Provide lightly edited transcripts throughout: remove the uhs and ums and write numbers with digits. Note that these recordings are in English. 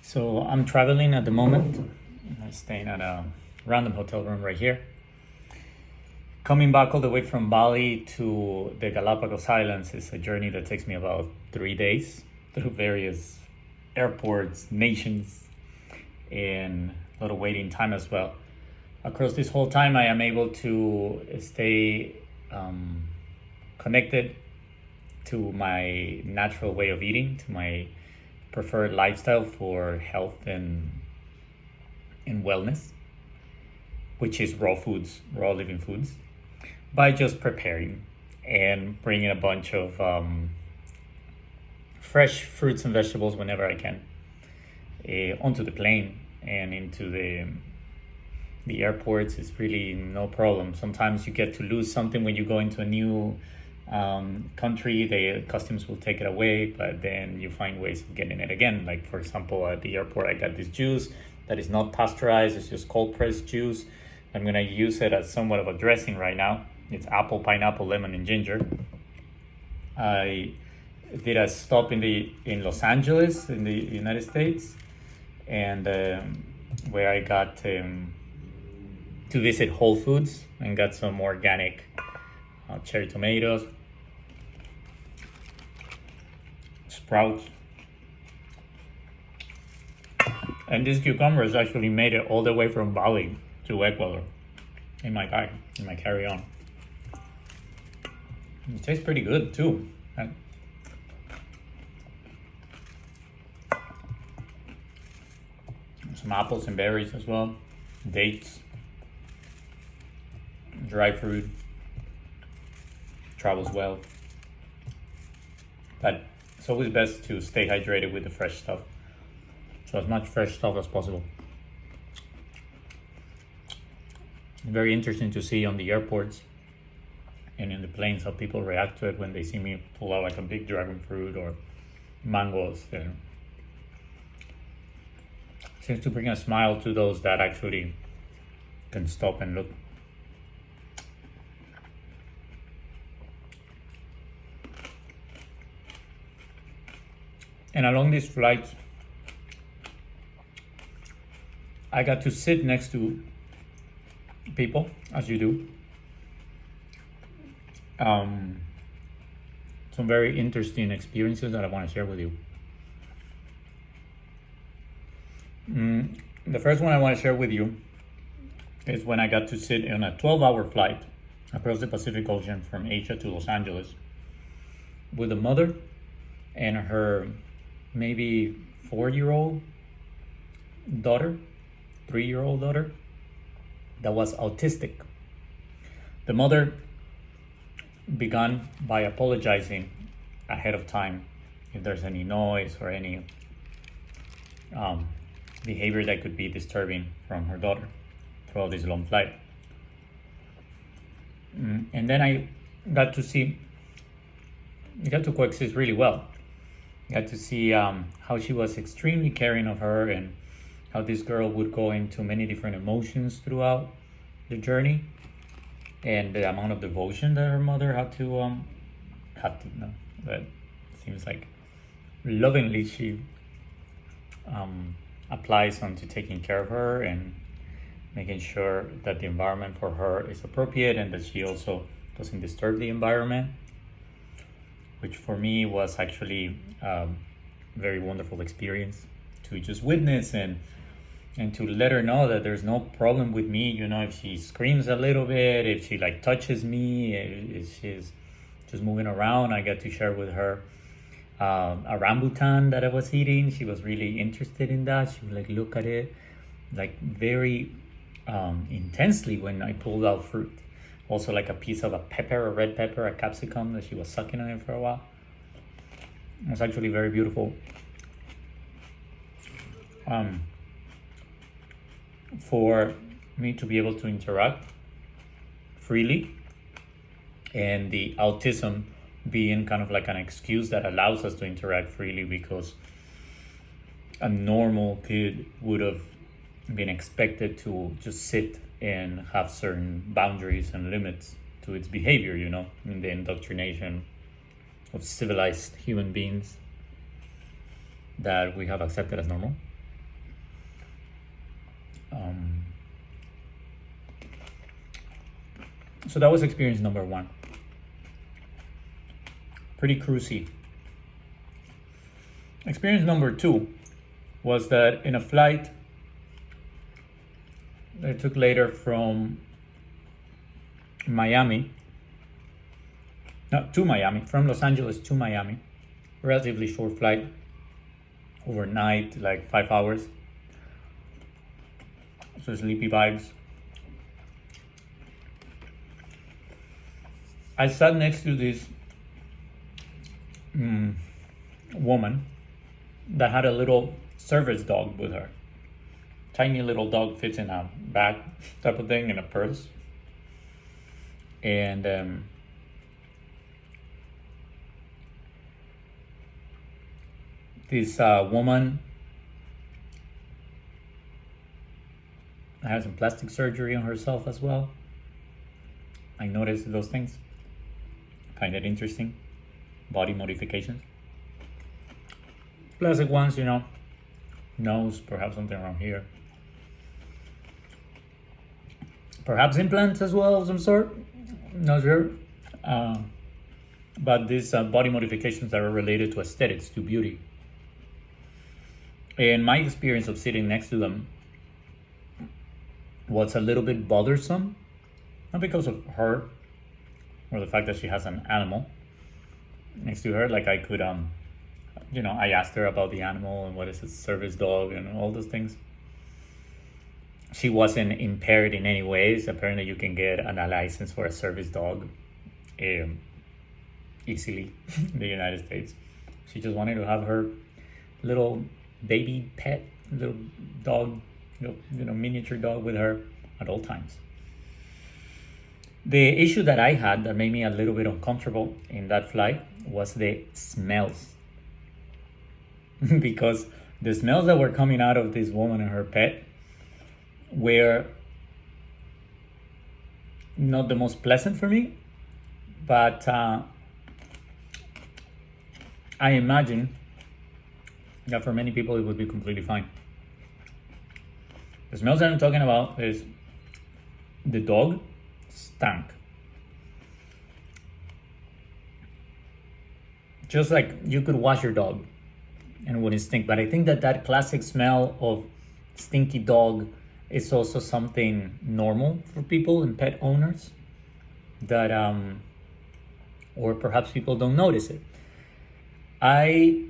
So I'm traveling at the moment. I'm staying at a random hotel room right here. Coming back all the way from Bali to the Galapagos Islands is a journey that takes me about 3 days through various airports, nations, and a lot of waiting time as well. Across this whole time, I am able to stay connected to my natural way of eating, to my preferred lifestyle for health and wellness, which is raw foods, raw living foods, by just preparing and bringing a bunch of fresh fruits and vegetables whenever I can onto the plane and into the airports. It's really no problem. Sometimes you get to lose something when you go into a new country. The customs will take it away, but then you find ways of getting it again. Like, for example, at the airport, I got this juice that is not pasteurized. It's just cold pressed juice. I'm gonna use it as somewhat of a dressing right now. It's apple, pineapple, lemon, and ginger. I did a stop in Los Angeles in the United States, and where I got to visit Whole Foods and got some organic cherry tomatoes, sprouts, and these cucumbers actually made it all the way from Bali to Ecuador in my bag, in my carry-on. It tastes pretty good too. Some apples and berries as well, dates, dry fruit, travels well. But it's always best to stay hydrated with the fresh stuff. So as much fresh stuff as possible. Very interesting to see on the airports and in the planes how people react to it when they see me pull out like a big dragon fruit or mangoes. And seems to bring a smile to those that actually can stop and look. And along these flights, I got to sit next to people, as you do. Some very interesting experiences that I want to share with you. The first one I want to share with you is when I got to sit on a 12-hour flight across the Pacific Ocean from Asia to Los Angeles with a mother and her maybe 4-year-old daughter, 3-year-old daughter that was autistic. The mother began by apologizing ahead of time if there's any noise or any behavior that could be disturbing from her daughter throughout this long flight. And then I got to coexist really well. Got to see how she was extremely caring of her and how this girl would go into many different emotions throughout the journey, and the amount of devotion that her mother had to know. But it seems like lovingly she applies onto taking care of her and making sure that the environment for her is appropriate and that she also doesn't disturb the environment, which for me was actually a very wonderful experience to just witness and to let her know that there's no problem with me. You know, if she screams a little bit, if she like touches me, if she's just moving around, I get to share with her a rambutan that I was eating. She was really interested in that. She would like look at it like very intensely when I pulled out fruit. Also like a piece of a pepper, a red pepper, a capsicum that she was sucking on it for a while. It was actually very beautiful. For me to be able to interact freely, and the autism being kind of like an excuse that allows us to interact freely, because a normal kid would have been expected to just sit and have certain boundaries and limits to its behavior, you know, in the indoctrination of civilized human beings that we have accepted as normal. Um, so that was experience number one. Pretty cruisy. Experience number two was that in a flight that I took later from Miami, not to Miami, from Los Angeles to Miami, relatively short flight, overnight, like 5 hours. So sleepy vibes. I sat next to this woman that had a little service dog with her. Tiny little dog fits in a bag type of thing, in a purse. And this woman had some plastic surgery on herself as well. I noticed those things. Find it interesting. Body modifications. Plastic ones, nose, perhaps something around here. Perhaps implants as well of some sort. Not sure. But these body modifications that are related to aesthetics, to beauty. And my experience of sitting next to them was a little bit bothersome. Not because of her or the fact that she has an animal next to her. Like I could, I asked her about the animal and what is a service dog and all those things. She wasn't impaired in any ways. Apparently you can get a license for a service dog easily in the United States. She just wanted to have her little baby pet, little dog, miniature dog with her at all times. The issue that I had that made me a little bit uncomfortable in that flight was the smells. Because the smells that were coming out of this woman and her pet were not the most pleasant for me, but I imagine that for many people it would be completely fine. The smells that I'm talking about is the dog stank. Just like you could wash your dog and it wouldn't stink, but I think that classic smell of stinky dog is also something normal for people and pet owners that or perhaps people don't notice it. I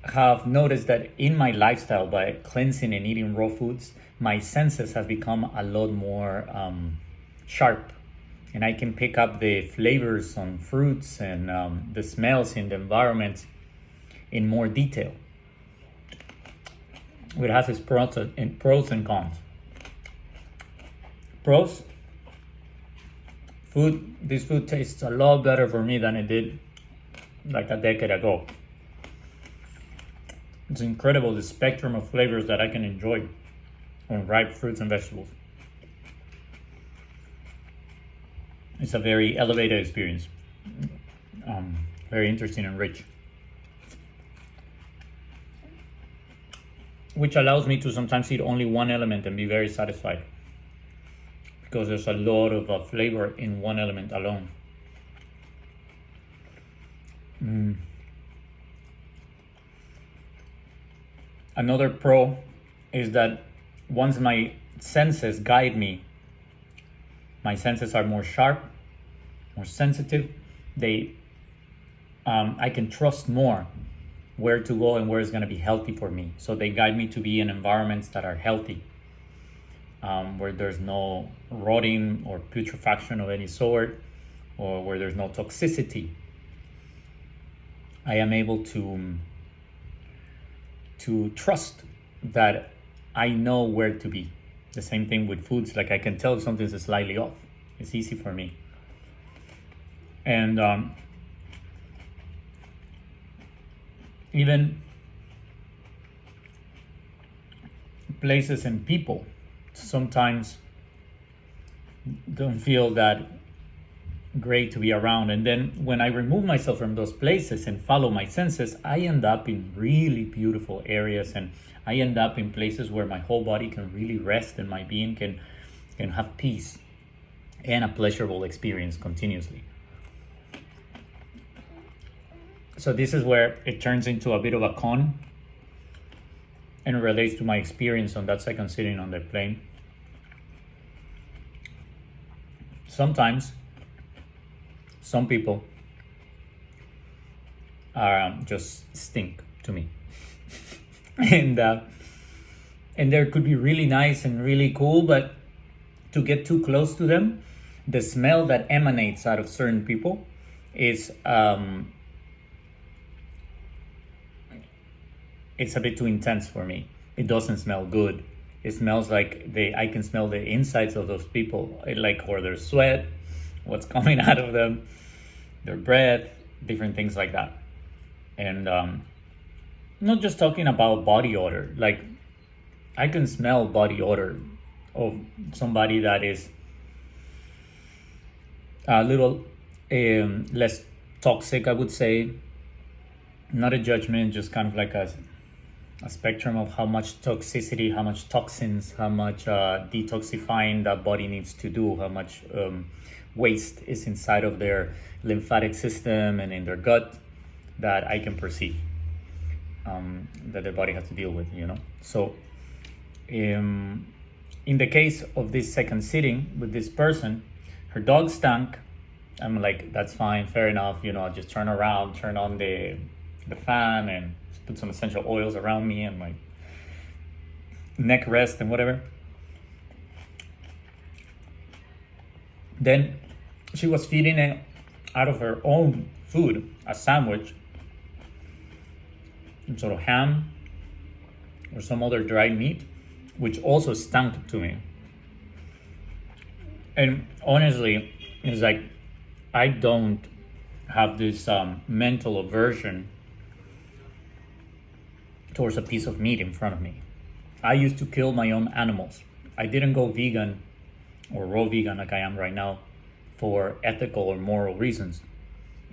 have noticed that in my lifestyle, by cleansing and eating raw foods, my senses have become a lot more sharp, and I can pick up the flavors on fruits and the smells in the environment in more detail. It has its pros and cons. Pros: this food tastes a lot better for me than it did like a decade ago. It's incredible, the spectrum of flavors that I can enjoy on ripe fruits and vegetables. It's a very elevated experience, very interesting and rich, which allows me to sometimes eat only one element and be very satisfied, because there's a lot of flavor in one element alone. Another pro is that once my senses guide me, my senses are more sharp, more sensitive. I can trust more where to go and where is going to be healthy for me. So they guide me to be in environments that are healthy, where there's no rotting or putrefaction of any sort, or where there's no toxicity. I am able to trust that I know where to be. The same thing with foods. Like I can tell if something's slightly off. It's easy for me. And even places and people sometimes don't feel that great to be around. And then when I remove myself from those places and follow my senses, I end up in really beautiful areas, and I end up in places where my whole body can really rest and my being can have peace and a pleasurable experience continuously. So this is where it turns into a bit of a con and relates to my experience on that second sitting on the plane. Sometimes some people are just stink to me. and there could be really nice and really cool, but to get too close to them, the smell that emanates out of certain people is it's a bit too intense for me. It doesn't smell good. It smells like I can smell the insides of those people, or their sweat, what's coming out of them, their breath, different things like that. And not just talking about body odor. Like, I can smell body odor of somebody that is a little less toxic, I would say. Not a judgment, just kind of like a spectrum of how much toxicity, how much toxins, how much detoxifying that body needs to do, how much waste is inside of their lymphatic system and in their gut that I can perceive, that their body has to deal with, So in the case of this second sitting with this person, her dog stank. I'm like, that's fine, fair enough, I'll just turn around, turn on the fan and put some essential oils around me and my neck rest and whatever. Then she was feeding it out of her own food, a sandwich, some sort of ham or some other dried meat, which also stank to me. And honestly, it's like, I don't have this mental aversion towards a piece of meat in front of me. I used to kill my own animals. I didn't go vegan or raw vegan like I am right now for ethical or moral reasons,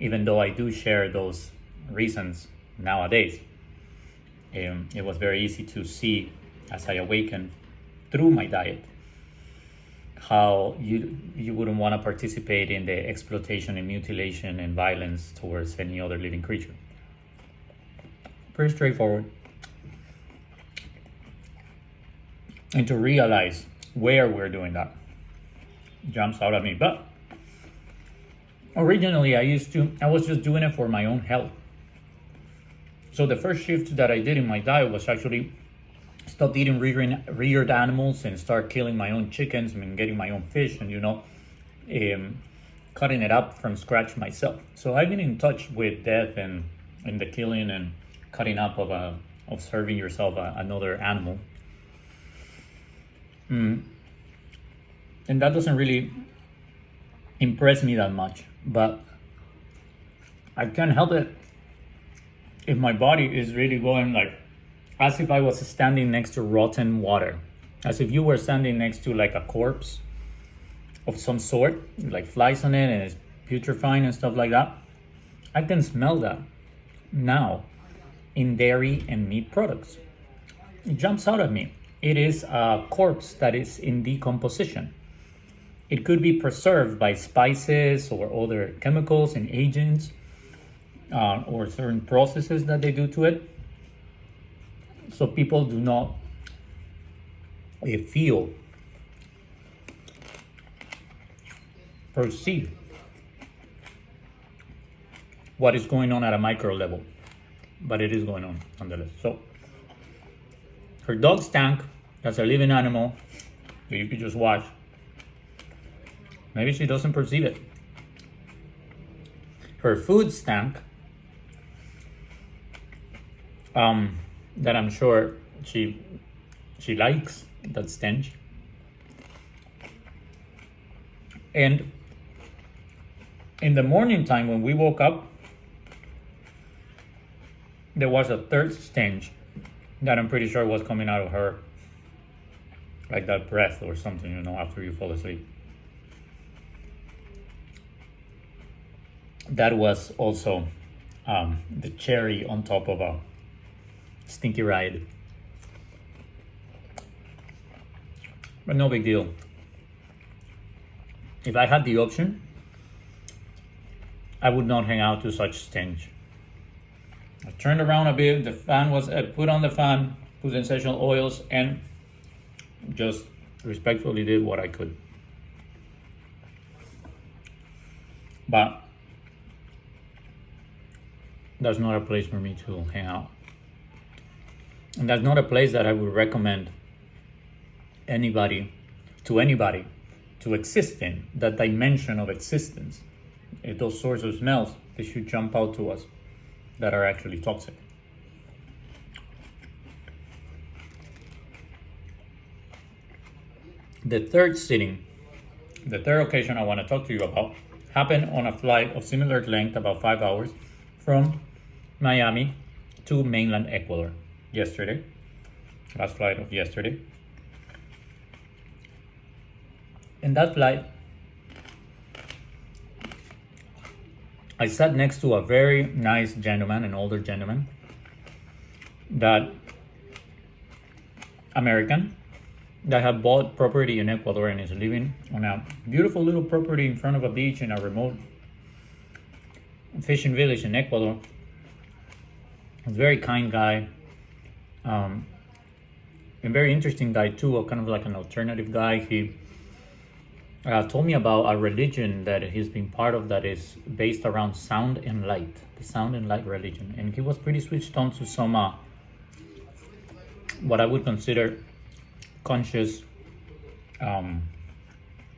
even though I do share those reasons nowadays. It was very easy to see as I awakened through my diet how you wouldn't want to participate in the exploitation and mutilation and violence towards any other living creature. Pretty straightforward. And to realize where we're doing that jumps out at me. But originally I was just doing it for my own health. So the first shift that I did in my diet was actually stop eating reared animals and start killing my own chickens and getting my own fish and, cutting it up from scratch myself. So I've been in touch with death and the killing and cutting up of serving yourself another animal. And that doesn't really impress me that much, but I can't help it if my body is really going like, as if I was standing next to rotten water, as if you were standing next to like a corpse of some sort, like flies on it and it's putrefying and stuff like that. I can smell that now in dairy and meat products. It jumps out at me. It is a corpse that is in decomposition. It could be preserved by spices or other chemicals and agents or certain processes that they do to it. So people do not feel, perceive what is going on at a micro level. But it is going on nonetheless. So her dog stank. That's a living animal that you could just watch. Maybe she doesn't perceive it. Her food stank. That I'm sure she likes that stench. And in the morning time when we woke up, there was a third stench that I'm pretty sure was coming out of her, like that breath or something, after you fall asleep. that was also the cherry on top of a stinky ride. But no big deal. If I had the option, I would not hang out to such stench. I turned around a bit, the fan was, put on the fan, put essential oils, and just respectfully did what I could. But that's not a place for me to hang out. And that's not a place that I would recommend anybody to exist in, that dimension of existence. Those sorts of smells, they should jump out to us that are actually toxic. The third occasion I want to talk to you about happened on a flight of similar length, about 5 hours, from Miami to mainland Ecuador yesterday. Last flight of yesterday. In that flight, I sat next to a very nice gentleman, an older gentleman, that American, that had bought property in Ecuador and is living on a beautiful little property in front of a beach in a remote fishing village in Ecuador. He's a very kind guy, and very interesting guy too, kind of like an alternative guy. He told me about a religion that he's been part of that is based around sound and light, the sound and light religion. And he was pretty switched on to some, what I would consider conscious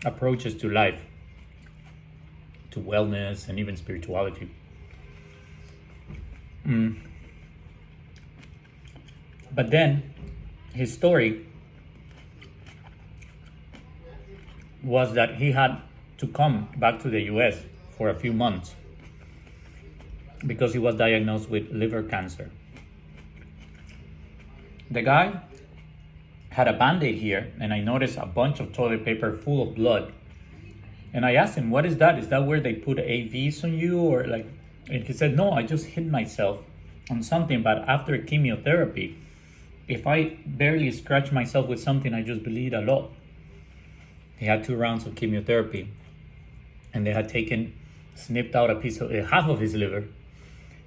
approaches to life, to wellness, and even spirituality. But then his story was that he had to come back to the US for a few months because he was diagnosed with liver cancer. The guy had a Band-Aid here, and I noticed a bunch of toilet paper full of blood. And I asked him, what is that? Is that where they put AVs on you? Or like, and he said, no, I just hit myself on something, but after chemotherapy, if I barely scratch myself with something, I just bleed a lot. He had 2 rounds of chemotherapy, and they had snipped out half of his liver,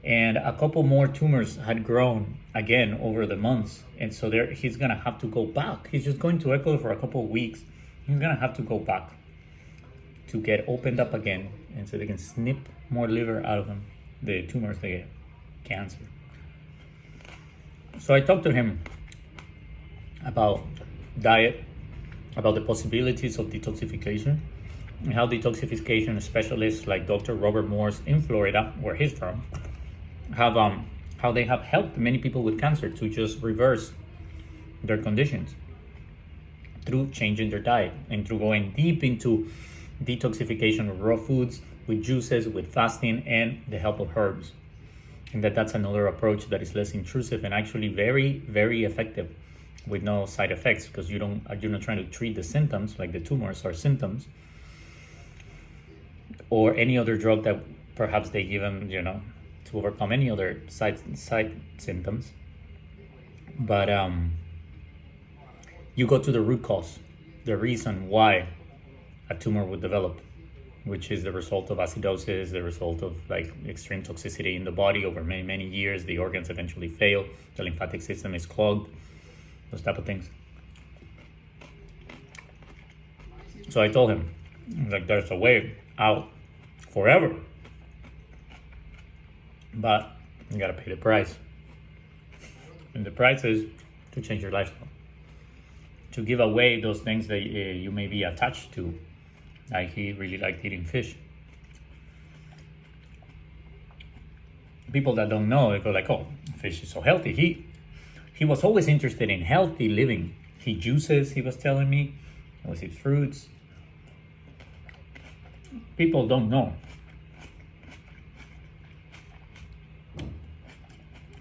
and a couple more tumors had grown again over the months. And so he's gonna have to go back. He's just going to Ecuador for a couple of weeks. He's gonna have to go back to get opened up again, and so they can snip more liver out of him, the tumors they get, cancer. So I talked to him about diet, about the possibilities of detoxification, and how detoxification specialists like Dr. Robert Morse in Florida, where he's from, have how they have helped many people with cancer to just reverse their conditions through changing their diet and through going deep into detoxification of raw foods, with juices, with fasting, and the help of herbs. And that's another approach that is less intrusive and actually very, very effective, with no side effects, because you're not trying to treat the symptoms, like the tumors are symptoms, or any other drug that perhaps they give them, to overcome any other side symptoms. But you go to the root cause, the reason why a tumor would develop, which is the result of acidosis, the result of like extreme toxicity in the body over many, many years. The organs eventually fail, the lymphatic system is clogged, those type of things. So I told him, like, there's a way out forever, but you gotta pay the price. And the price is to change your lifestyle, to give away those things that you may be attached to. Like, he really liked eating fish. People that don't know, they go like, oh, fish is so healthy. He was always interested in healthy living. He juices, he was telling me. He always eats fruits. People don't know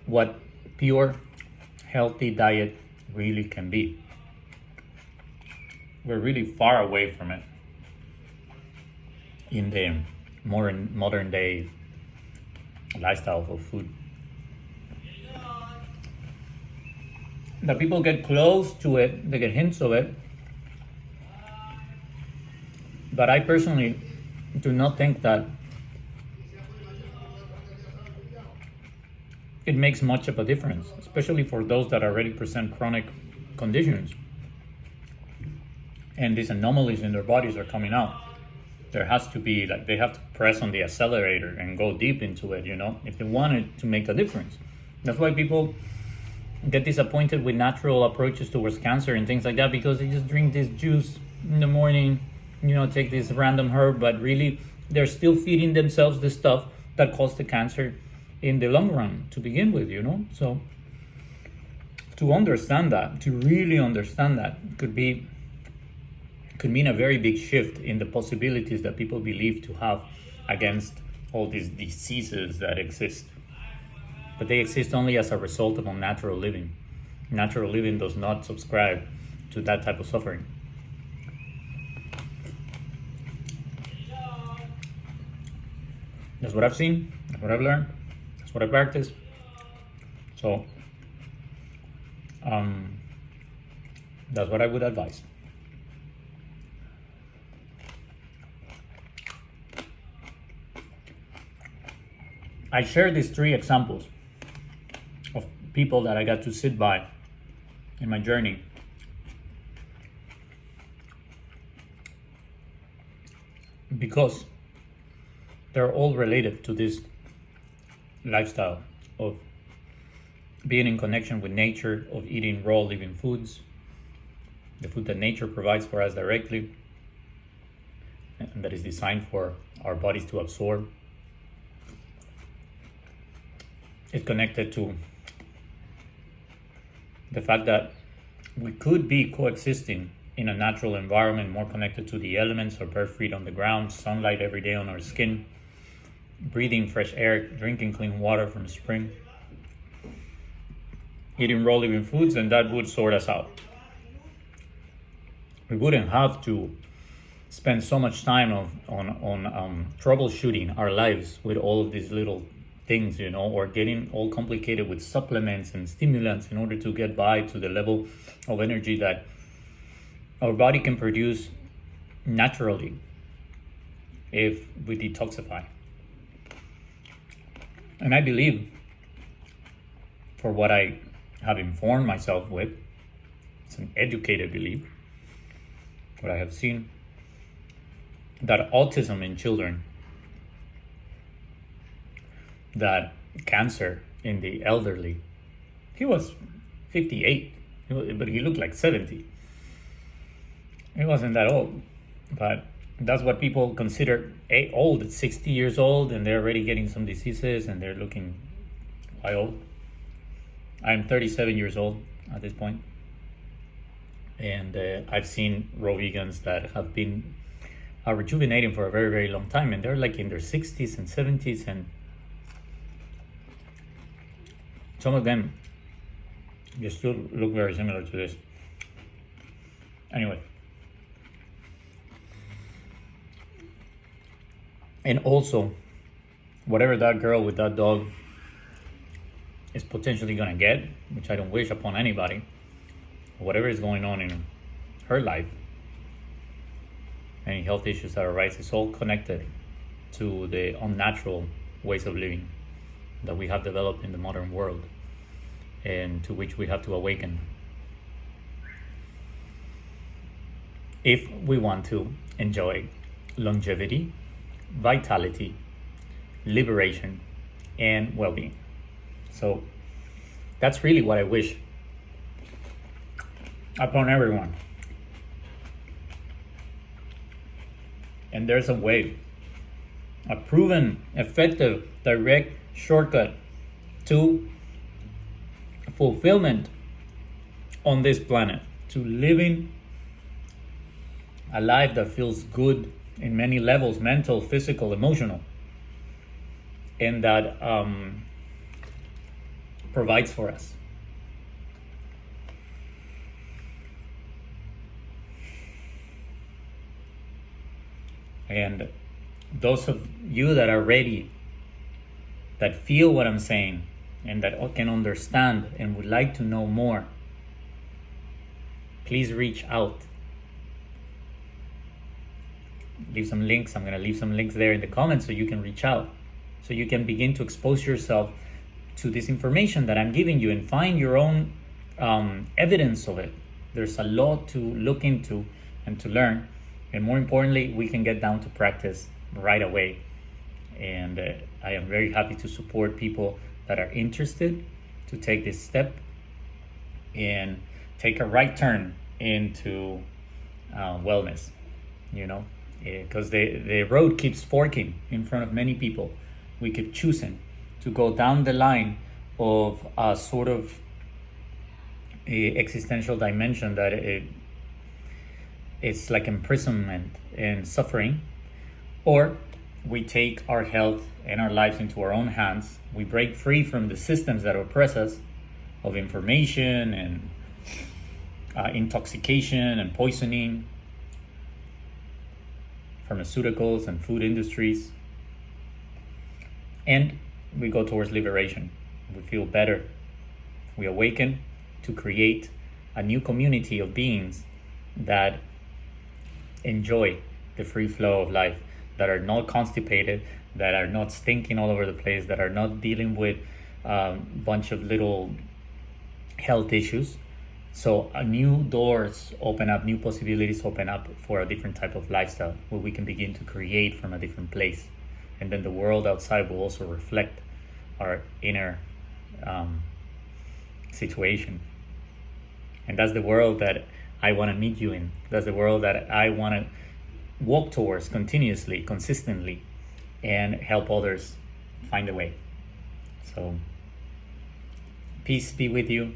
what pure, healthy diet really can be. We're really far away from it in the modern day lifestyle for food. That people get close to it, they get hints of it, but I personally do not think that it makes much of a difference, especially for those that already present chronic conditions and these anomalies in their bodies are coming out. There has to be, like, they have to press on the accelerator and go deep into it, if they want it to make a difference. That's why people get disappointed with natural approaches towards cancer and things like that, because they just drink this juice in the morning, take this random herb, but really they're still feeding themselves the stuff that caused the cancer in the long run to begin with, So to understand that, to really understand that, could mean a very big shift in the possibilities that people believe to have against all these diseases that exist. But they exist only as a result of unnatural living. Natural living does not subscribe to that type of suffering. That's what I've seen, that's what I've learned, that's what I practice. So that's what I would advise. I share these 3 examples of people that I got to sit by in my journey because they're all related to this lifestyle of being in connection with nature, of eating raw living foods, the food that nature provides for us directly, and that is designed for our bodies to absorb. It's connected to the fact that we could be coexisting in a natural environment, more connected to the elements, or bare feet on the ground, sunlight every day on our skin, breathing fresh air, drinking clean water from a spring, eating raw living foods, and that would sort us out. We wouldn't have to spend so much time on troubleshooting our lives with all of these little things, or getting all complicated with supplements and stimulants in order to get by to the level of energy that our body can produce naturally if we detoxify. And I believe, for what I have informed myself with, it's an educated belief, what I have seen, that autism in children, that cancer in the elderly, he was 58, but he looked like 70. He wasn't that old, but that's what people consider old at 60 years old, and they're already getting some diseases and they're looking quite old. I'm 37 years old at this point, and I've seen raw vegans that have been rejuvenating for a very, very long time, and they're like in their 60s and 70s, and some of them just still look very similar to this. Anyway. And also, whatever that girl with that dog is potentially going to get, which I don't wish upon anybody, whatever is going on in her life, any health issues that arise, it's all connected to the unnatural ways of living that we have developed in the modern world, and to which we have to awaken if we want to enjoy longevity, vitality, liberation, and well-being. So that's really what I wish upon everyone. And there's a way, a proven, effective, direct shortcut to fulfillment on this planet, to living a life that feels good in many levels, mental, physical, emotional, and that provides for us. And those of you that are ready that feel what I'm saying and that can understand and would like to know more, please reach out. Leave some links. I'm going to leave some links there in the comments so you can reach out, so you can begin to expose yourself to this information that I'm giving you and find your own evidence of it. There's a lot to look into and to learn, and more importantly, we can get down to practice right away. And I am very happy to support people that are interested to take this step and take a right turn into wellness, because the road keeps forking in front of many people. We keep choosing to go down the line of a sort of a existential dimension that it's like imprisonment and suffering, or we take our health and our lives into our own hands. We break free from the systems that oppress us of information and intoxication and poisoning, pharmaceuticals and food industries, and we go towards liberation. We feel better. We awaken to create a new community of beings that enjoy the free flow of life, that are not constipated, that are not stinking all over the place, that are not dealing with a bunch of little health issues. So new doors open up, new possibilities open up for a different type of lifestyle where we can begin to create from a different place. And then the world outside will also reflect our inner situation. And that's the world that I want to meet you in. That's the world that I want to walk towards continuously, consistently, and help others find a way. So peace be with you.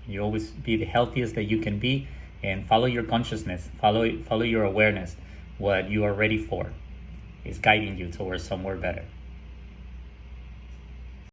You always be the healthiest that you can be, and follow your consciousness, follow your awareness. What you are ready for is guiding you towards somewhere better.